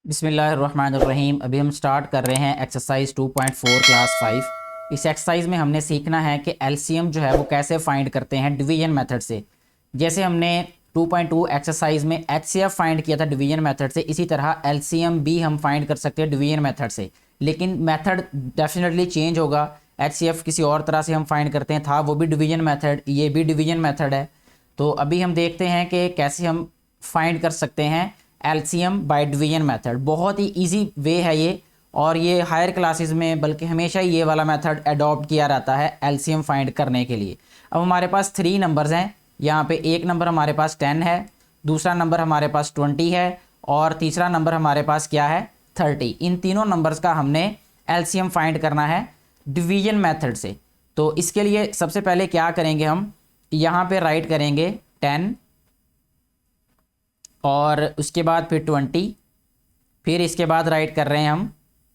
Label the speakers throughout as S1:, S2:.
S1: बिस्मिल्लाहिर्रहमानिर्रहीम। अभी हम स्टार्ट कर रहे हैं एक्सरसाइज 2.4 क्लास 5। इस एक्सरसाइज में हमने सीखना है कि एलसीएम जो है वो कैसे फाइंड करते हैं डिवीजन मेथड से। जैसे हमने 2.2 एक्सरसाइज में एचसीएफ फाइंड किया था डिवीजन मेथड से, इसी तरह एलसीएम भी हम फाइंड कर सकते हैं डिवीजन मेथड से, लेकिन मेथड डेफिनेटली चेंज होगा। एचसीएफ किसी और तरह से हम फाइंड करते हैं, था वो भी डिवीजन मेथड, ये भी डिवीजन मेथड है। तो अभी हम देखते हैं कि कैसे हम फाइंड कर सकते हैं एलसीएम बाय डिवीजन मेथड। बहुत ही इजी वे है ये, और ये हायर क्लासेस में बल्कि हमेशा ही ये वाला मेथड अडॉप्ट किया जाता है एलसीएम फाइंड करने के लिए। अब हमारे पास 3 नंबर्स हैं। यहाँ पे एक नंबर हमारे पास 10 है, दूसरा नंबर हमारे पास 20 है, और तीसरा नंबर हमारे पास क्या है 30। इन तीनों नंबर्स का हमने एलसीएम फाइंड करना है डिवीजन मेथड से। तो इसके लिए सबसे पहले क्या करेंगे, हम यहाँ पे राइट करेंगे 10 और उसके बाद फिर 20, फिर इसके बाद राइट कर रहे हैं हम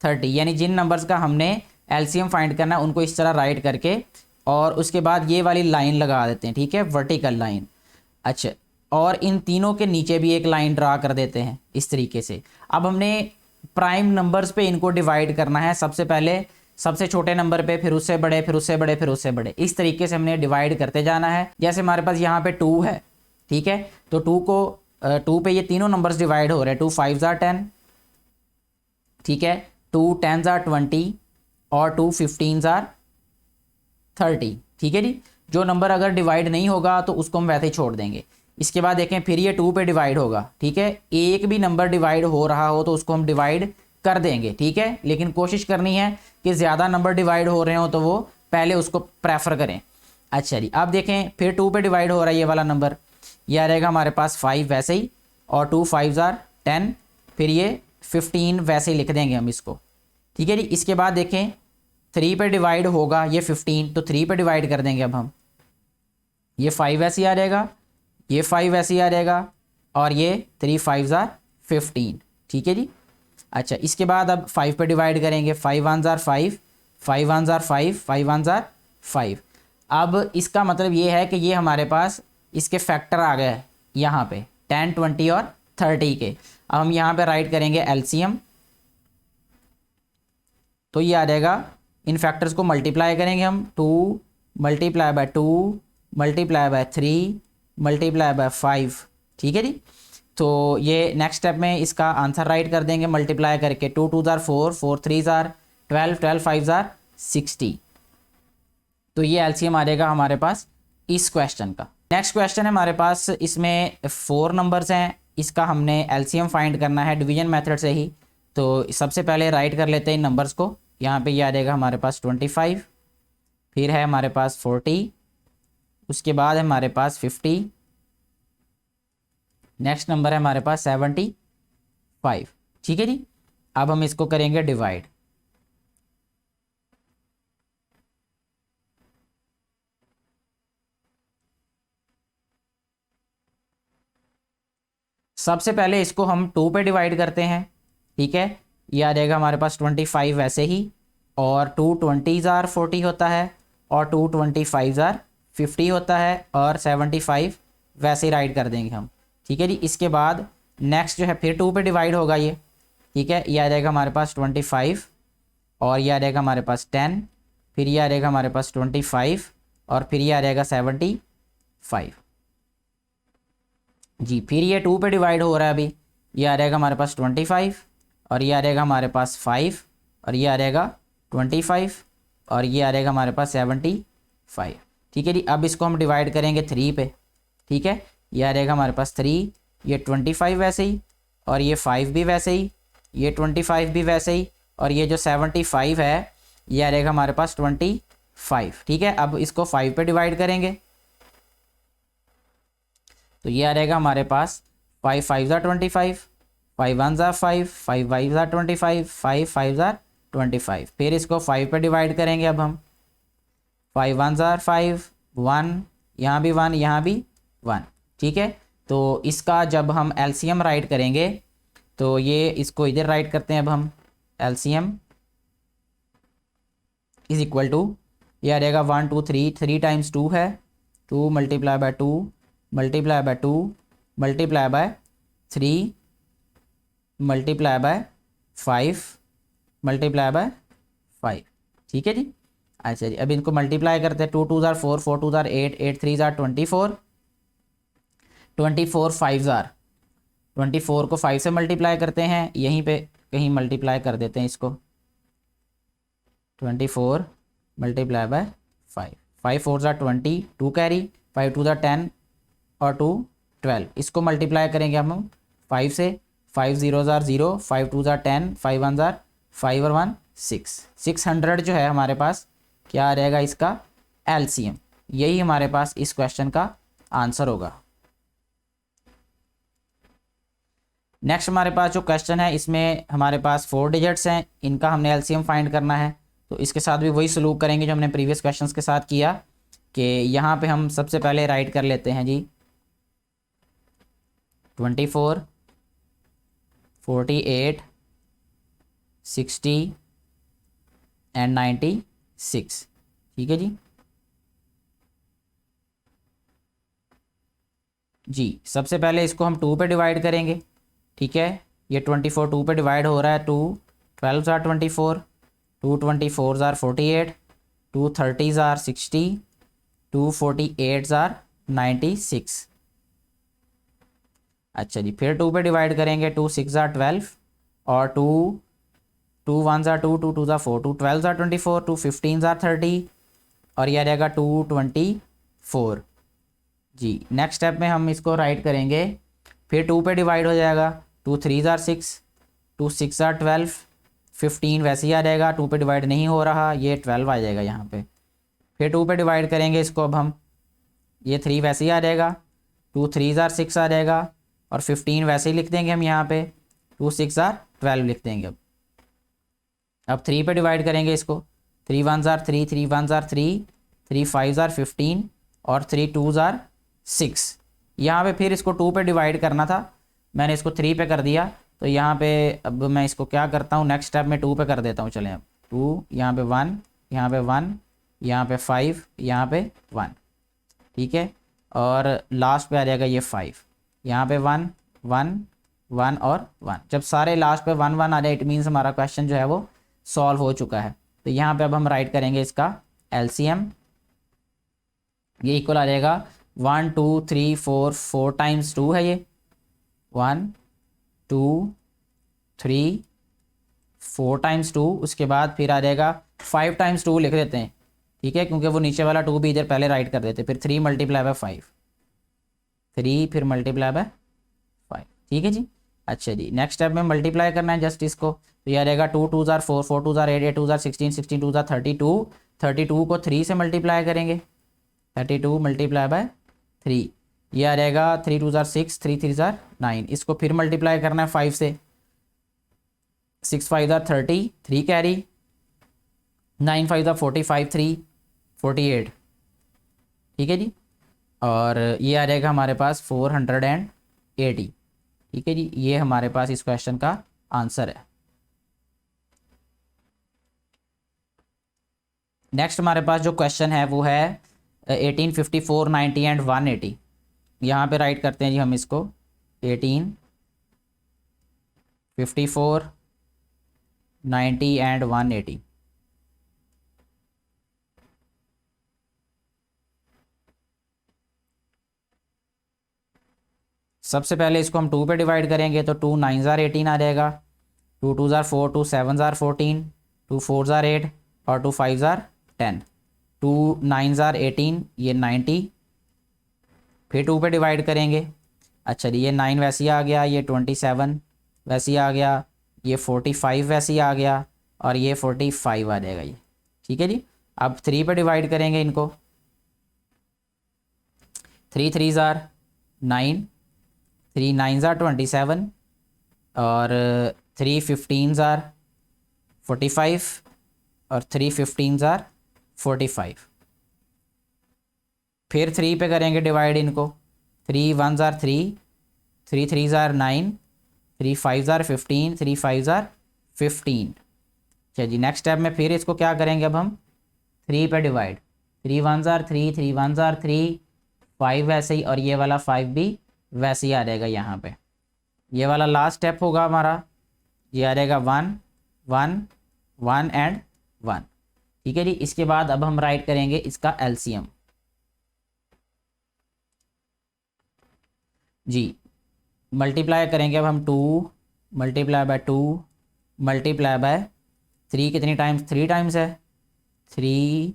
S1: 30। यानी जिन नंबर्स का हमने एलसीएम फाइंड करना है उनको इस तरह राइट करके और उसके बाद ये वाली लाइन लगा देते हैं, ठीक है, वर्टिकल लाइन। अच्छा, और इन तीनों के नीचे भी एक लाइन ड्रा कर देते हैं इस तरीके से। अब हमने प्राइम नंबर्स पे इनको डिवाइड करना है। सबसे पहले सबसे छोटे नंबर पे, फिर उससे बड़े, फिर उससे बड़े, फिर उससे बड़े, इस तरीके से हमने डिवाइड करते जाना है। जैसे हमारे पास यहाँ पे 2 है, ठीक है, तो 2 पे ये तीनों नंबर्स डिवाइड हो रहे हैं। 2 5 ज़ार 10, ठीक है, 2 10 ज़ार 20 और 2 15 ज़ार 30, ठीक है जी। जो नंबर अगर डिवाइड नहीं होगा तो उसको हम वैसे ही छोड़ देंगे। इसके बाद देखें फिर ये 2 पे डिवाइड होगा, ठीक है, एक भी नंबर डिवाइड हो रहा हो तो उसको हम डिवाइड कर देंगे, ठीक है, लेकिन कोशिश करनी है कि ज़्यादा नंबर डिवाइड हो रहे हो तो वो पहले उसको प्रेफर करें। अच्छा जी, अब देखें फिर 2 पे डिवाइड हो रहा है ये वाला नंबर, यह रहेगा हमारे पास 5 वैसे ही, और 2 5 ज़ार 10, फिर ये 15 वैसे ही लिख देंगे हम इसको, ठीक है जी। इसके बाद देखें 3 पे डिवाइड होगा ये 15, तो 3 पे डिवाइड कर देंगे अब हम, ये 5 वैसे ही आ जाएगा, ये 5 वैसे ही आ जाएगा, और ये 3 5 ज़ार 15, ठीक है जी। अच्छा, इसके बाद अब 5 पे डिवाइड करेंगे, 5 1 ज़ार 5, 5 1 ज़ार 5, 5 1 ज़ार 5। अब इसका मतलब ये है कि ये हमारे पास इसके फैक्टर आ गए यहाँ पे 10 20 और 30 के। अब हम यहाँ पे राइट करेंगे एलसीएम, तो ये आ जाएगा, इन फैक्टर्स को मल्टीप्लाई करेंगे हम, 2 multiply by 2 multiply by 3 multiply by 5, ठीक है जी। तो ये नेक्स्ट स्टेप में इसका आंसर राइट कर देंगे मल्टीप्लाई करके, 2 2 ज़ार 4, 4 3 ज़ार 12, 12 5 ज़ार 60। तो ये एलसीएम आ जाएगा हमारे पास इस क्वेश्चन का। नेक्स्ट क्वेश्चन है हमारे पास, इसमें 4 नंबर्स हैं, इसका हमने एलसीएम फाइंड करना है डिवीजन मेथड से ही। तो सबसे पहले राइट कर लेते हैं इन नंबर्स को। यहाँ पे ये आ जाएगा हमारे पास 25, फिर है हमारे पास 40, उसके बाद है हमारे पास 50, नेक्स्ट नंबर है हमारे पास 75, ठीक है जी। अब हम इसको करेंगे डिवाइड। सबसे पहले इसको हम 2 पे डिवाइड करते हैं, ठीक है, ये आ जाएगा हमारे पास 25 वैसे ही, और 2 20 ज़ार 40 होता है, और 2 25 ज़ार 50 होता है, और 75 वैसे ही राइट कर देंगे हम, ठीक है जी। इसके बाद नेक्स्ट जो है फिर 2 पे डिवाइड होगा ये, ठीक है, ये आ जाएगा हमारे पास 25, और ये आ जाएगा हमारे पास 10, फिर ये आ जाएगा हमारे पास 25, और फिर ये आ जाएगा 75 जी। फिर ये 2 पे डिवाइड हो रहा है अभी, ये आ जाएगा हमारे पास 25, और ये आ जाएगा हमारे पास 5, और ये आ जाएगा 25, और ये आ जाएगा हमारे पास 75, ठीक है जी। अब इसको हम डिवाइड करेंगे 3 पे, ठीक है, ये आ जाएगा हमारे पास 3, ये 25 वैसे ही, और ये 5 भी वैसे ही, ये 25 भी वैसे ही, और ये जो 75 है ये आ जाएगा हमारे पास 25, ठीक है। अब इसको 5 पे डिवाइड करेंगे, तो ये आ जाएगा हमारे पास 5 5 ज़ार 25, 5 1 ज़ार 5, 5 5 ज़ार 25, 5 5 ज़ार 25। फिर इसको 5 पे डिवाइड करेंगे अब हम, 5 1 ज़ार 5, 1, यहाँ भी 1, यहाँ भी 1, ठीक है। तो इसका जब हम एलसीएम राइट करेंगे तो ये इसको इधर राइट करते हैं अब हम, एलसीएम इज इक्वल टू, ये आ जाएगा 1 2 3, 3 टाइम्स 2 है, 2 multiply by 2 multiply by 2 multiply by 3 multiply by 5 multiply by 5। ठीक है जी। अच्छा जी, अब इनको मल्टीप्लाई करते हैं। 2 2 ज़ार 4, 4 2 ज़ार 8, 8 3 ज़ार 24, 24 5 ज़ार 24 को 5 से मल्टीप्लाई करते हैं, यहीं पे कहीं मल्टीप्लाई कर देते हैं इसको। 24 मल्टीप्लाई बाय 5, 5 4 ज़ार 20, 2 कैरी, 5 2 ज़ार 10 और 2 12। इसको मल्टीप्लाई करेंगे हम 5 से। 5 0 ज़ार 0, 5 2 ज़ार 10, 5 1 ज़ार 5 और 1 6। 600 जो है हमारे पास क्या आ जाएगा इसका एलसीएम। यही हमारे पास इस क्वेश्चन का आंसर होगा। नेक्स्ट हमारे पास जो क्वेश्चन है इसमें हमारे पास 4 डिजिट्स हैं, इनका हमने एलसीएम फाइंड करना है। तो इसके साथ भी वही सलूक करेंगे जो हमने प्रीवियस क्वेश्चंस के साथ किया, कि यहाँ पे हम सबसे पहले राइट कर लेते हैं जी 24 48 60 एंड 96। ठीक है जी। सबसे पहले इसको हम 2 पे डिवाइड करेंगे। ठीक है, ये 24 2 पे डिवाइड हो रहा है। 2 12 ज़ार 24, 2 24 ज़ार 48, 2 30 ज़ार 60, 2 48 ज़ार 96। अच्छा जी, फिर 2 पे डिवाइड करेंगे। 2 6 ज़ार 12 और 2 2 1 ज़ार 2, 2 2 ज़ार 4, 2 12 ज़ार 24, 2 15 ज़ार 30 और यह आ जाएगा 2 24 जी। नेक्स्ट स्टेप में हम इसको राइट करेंगे। फिर 2 पे डिवाइड हो जाएगा। 2 3 ज़ार 6, 2 6 ज़ार 12, 15 वैसे ही आ जाएगा। 2 पे डिवाइड नहीं हो रहा, ये 12 आ जाएगा यहाँ पे। फिर 2 पे डिवाइड करेंगे इसको अब हम, ये 3 वैसे ही आ जाएगा। 2 3 ज़ार 6 आ जाएगा और 15 वैसे ही लिख देंगे हम यहाँ पे। 2 6 ज़ार 12 लिख देंगे। अब 3 पे डिवाइड करेंगे इसको। 3 1 ज़ार 3, 3 1 ज़ार 3, 3 5 ज़ार 15 और 3 2 ज़ार 6। यहाँ पे फिर इसको 2 पे डिवाइड करना था, मैंने इसको 3 पे कर दिया। तो यहाँ पे अब मैं इसको क्या करता हूँ, नेक्स्ट स्टेप में 2 पे कर देता हूँ। चलें अब 2, यहाँ पे 1, यहाँ पे 1, यहाँ पे 5, यहाँ पे 1। ठीक है, और लास्ट पे आ जाएगा ये 5, यहाँ पे 1 1 1 और 1। जब सारे लास्ट पे 1 1 आ जाए, इट मीन्स हमारा क्वेश्चन जो है वो सॉल्व हो चुका है। तो यहाँ पे अब हम राइट करेंगे इसका एलसीएम। ये इक्वल आ जाएगा 1 2 3 4, 4 टाइम्स 2 है ये। 1 2 3 4 टाइम्स 2, उसके बाद फिर आ जाएगा 5 टाइम्स 2 लिख देते हैं। ठीक है, क्योंकि वो नीचे वाला 2 भी इधर पहले राइट कर देते। फिर 3 मल्टीप्लाई बाय 5, 3 फिर मल्टीप्लाई बाय 5। ठीक है जी। अच्छा जी, नेक्स्ट स्टेप में मल्टीप्लाई करना है जस्ट इसको। तो ये आ जाएगा 2 2 ज़ार 4, 4 2 ज़ार 8, 8 2 ज़ार 16, 16 2 ज़ार 32, 32 को 3 से मल्टीप्लाई करेंगे। 32 मल्टीप्लाई बाय 3, ये आ जाएगा 3 2 ज़ार 6, 3 3 ज़ार 9। इसको फिर मल्टीप्लाई करना है 5 से। 6 5 ज़ार 30, 3 कैरी, 9 5 ज़ार 45, 3 48। ठीक है जी, और ये आ जाएगा हमारे पास 480। ठीक है जी, ये हमारे पास इस क्वेश्चन का आंसर है। नेक्स्ट हमारे पास जो क्वेश्चन है वो है 18 54 90 एंड 180। यहाँ पे राइट करते हैं जी हम इसको 18 54 90 एंड 180। सबसे पहले इसको हम 2 पे डिवाइड करेंगे। तो 2 9 ज़ार 18 आ जाएगा। 2 2 ज़ार 4, 2 7 ज़ार 14, 2 4 ज़ार 8 और 2 5 ज़ार 10। 2 9 ज़ार 18, ये 90। फिर 2 पे डिवाइड करेंगे। अच्छा जी, ये 9 वैसे ही आ गया, ये 27 वैसे ही आ गया, ये 45 वैसे ही आ गया और ये 45 आ जाएगा ये। ठीक है जी, अब 3 पे डिवाइड करेंगे इनको। 3 3 ज़ार 9, 3 9 ज़ार 27 और 3 15 ज़ार 45 और 3 15 ज़ार 45। फिर 3 पे करेंगे डिवाइड इनको। 3 1 ज़ार 3, 3 3 ज़ार 9, 3 5 ज़ार 15, 3 5 ज़ार 15। अच्छा जी, नेक्स्ट स्टेप में फिर इसको क्या करेंगे अब हम 3 पे डिवाइड। 3 1 ज़ार 3, 3 1 ज़ार 3, 5 वैसे ही और ये वाला 5 भी वैसे ही आ जाएगा यहाँ पे। ये वाला लास्ट स्टेप होगा हमारा ये आ जाएगा 1 1 1 एंड 1। ठीक है जी। इसके बाद अब हम राइट करेंगे इसका एलसीएम जी। मल्टीप्लाई करेंगे अब हम 2 मल्टीप्लाई बाय 2 मल्टीप्लाई बाय 3 कितनी टाइम्स, 3 टाइम्स है, 3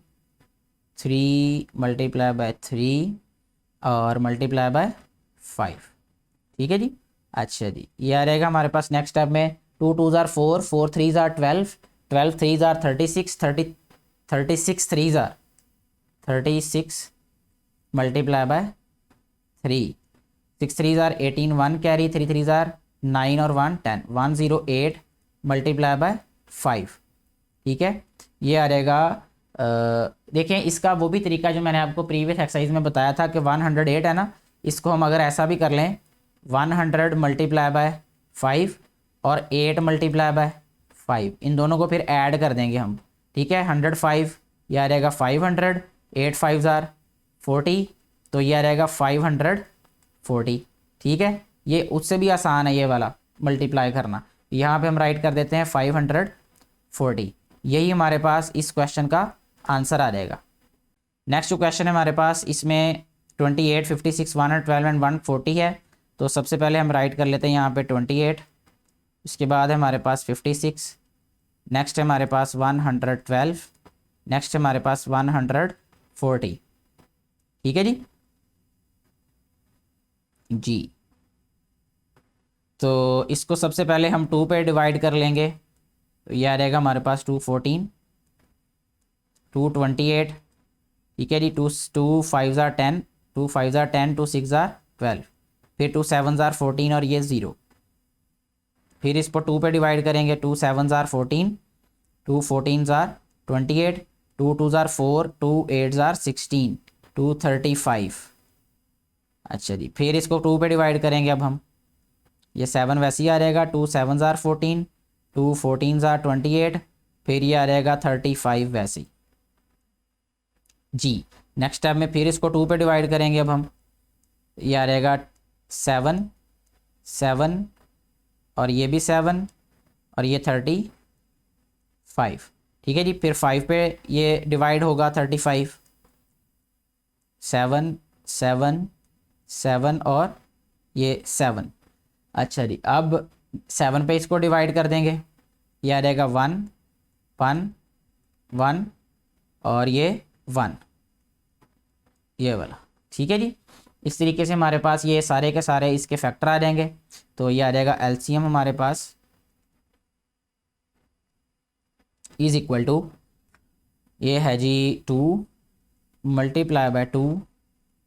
S1: 3 मल्टीप्लाई बाय 3 और मल्टीप्लाई बाय 5। ठीक है जी। अच्छा जी, ये आ रहेगा हमारे पास नेक्स्ट स्टेप में 2 2 ज़ार 4 4 3 ज़ार 12 12 3 ज़ार 36 36 3 ज़ार 36 मल्टीप्लाई बाय 3 6 3 ज़ार 18 1 कैरी 3 3 ज़ार 9 और 1 10 108 मल्टीप्लाई बाय 5। ठीक है, ये आ जाएगा देखें इसका वो भी तरीका जो मैंने आपको प्रीवियस एक्सरसाइज में बताया था कि 108 है ना, इसको हम अगर ऐसा भी कर लें 100 मल्टीप्लाई बाय 5 और 8 मल्टीप्लाई बाय 5, इन दोनों को फिर ऐड कर देंगे हम। ठीक है, 105 ये आ जाएगा 500, 8 5 ज़ार 40, तो ये आ जाएगा 540। ठीक है, ये उससे भी आसान है ये वाला मल्टीप्लाई करना। यहाँ पे हम राइट कर देते हैं 540। यही हमारे पास इस क्वेश्चन का आंसर आ जाएगा। नेक्स्ट जो क्वेश्चन है हमारे पास, इसमें 28 56 112 एंड 140 है। तो सबसे पहले हम राइट कर लेते हैं यहाँ पे 28, इसके बाद है हमारे पास 56, नेक्स्ट है हमारे पास 112, नेक्स्ट है हमारे पास 140। ठीक है जी जी। तो इसको सबसे पहले हम 2 पे डिवाइड कर लेंगे, तो यह आ रहेगा हमारे पास 214 228। ठीक है जी, 2 5 ज़ार 10 2 5 ज़ार 10 2 6 ज़ार 12, फिर 2 7 ज़ार 14 और ये 0, फिर इसको 2 पे डिवाइड करेंगे 2 7 ज़ार 14 2 14 ज़ार 28 2 2 ज़ार 4 2 8 ज़ार 16 2 35। अच्छा जी, फिर इसको 2 पे डिवाइड करेंगे अब हम, ये 7 वैसे ही आ जाएगा 2 7 ज़ार 14 2 14 ज़ार 28, फिर ये आ जाएगा 35 वैसे ही जी। नेक्स्ट स्टेप में फिर इसको 2 पे डिवाइड करेंगे अब हम, ये आ जाएगा 7 7 और ये भी 7 और ये 35। ठीक है जी, फिर 5 पे ये डिवाइड होगा 35, 7 7 7 और ये 7। अच्छा जी, अब 7 पे इसको डिवाइड कर देंगे, ये आ जाएगा 1 1 1 और ये 1 ये वाला। ठीक है जी, इस तरीके से हमारे पास ये सारे के सारे इसके फैक्टर आ जाएंगे। तो ये आ जाएगा एलसीएम हमारे पास इज इक्वल टू, ये है जी 2 multiply by 2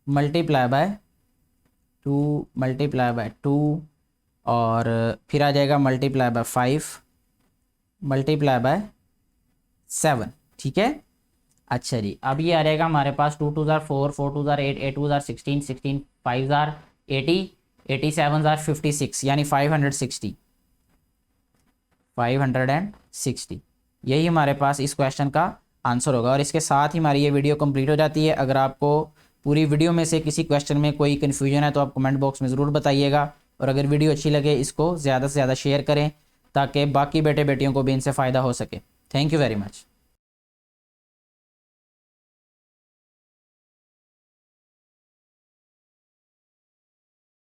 S1: multiply by 2 multiply by 2 और फिर आ जाएगा मल्टीप्लाई बाय 5 मल्टीप्लाई बाय 7। ठीक है, अच्छा जी, अब ये आ जाएगा हमारे पास 2 2 ज़ार 4 4 2 ज़ार 8 8 2 ज़ार 16 16 5 ज़ार 80 87 ज़ार 56 यानी 560 560। यही हमारे पास इस क्वेश्चन का आंसर होगा। और इसके साथ ही हमारी ये वीडियो कंप्लीट हो जाती है। अगर आपको पूरी वीडियो में से किसी क्वेश्चन में कोई कन्फ्यूजन है तो आप कमेंट बॉक्स में ज़रूर बताइएगा। और अगर वीडियो अच्छी लगे इसको ज़्यादा से ज़्यादा शेयर करें ताकि बाकी बेटे बेटियों को भी इनसे फ़ायदा हो सके। Thank you very much.